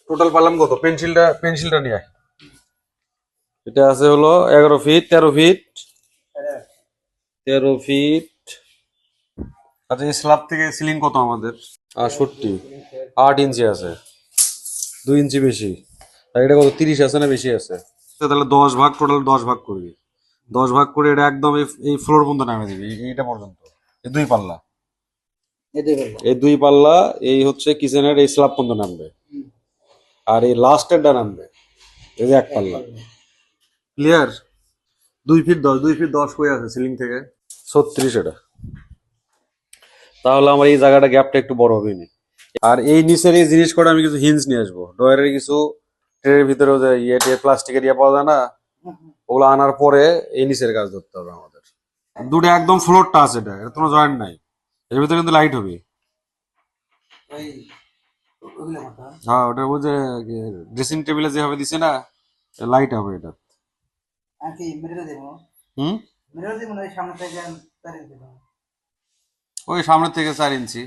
Total পারলাম কত? পেন্সিলটা নিয়ে আয়। এটা আছে হলো 11 ফিট, 13 ফিট, 13 ফিট। আচ্ছা, এই স্ল্যাব থেকে সিলিং কত আমাদের? 68, 8 ইঞ্চি আছে, 2 ইঞ্চি বেশি। আর এটা কত, 30 আছে না বেশি আছে? তাহলে 10 ভাগ, টোটাল 10 ভাগ করবি। 10 ভাগ করে এটা একদম এই ফ্লোর পর্যন্ত নামে দিবি, এইটা পর্যন্ত, এই 2 পাল্লা। এই 2 পাল্লা এই হচ্ছে কিচেনের এই স্ল্যাব পর্যন্ত নামবে, আর এই লাস্টেরটা নামবে এই যে 1 পাল্লা। ক্লিয়ার? 2 ফিট 10, 2 ফিট 10 হয়ে আছে সিলিং থেকে 36 এটা। তাহলে আমার এই জায়গাটা গ্যাপটা একটু বড় হবে না। আর এই নিচের এই জিনিস করে আমি কিছু হিঞ্জ নিয়ে আসবো, ডয়ারের কিছু ট্রের ভিতরেও যে প্লাস্টিকের পাওয়া যায় না, ওগুলো আনার পরে এই নিচের কাজ ধরতে হবে আমাদের। দুটো একদম ফ্লোরটা আছে, এটা কোনো জয়েন্ট নাই, এর ভিতরে কিন্তু লাইট হবে। হ্যাঁ, ওটা ওই যে ড্রেসিং টেবিলে যেভাবে দিছে না, লাইট হবে এটা। হুম, ওই সামনে থেকে 4 ইঞ্চি।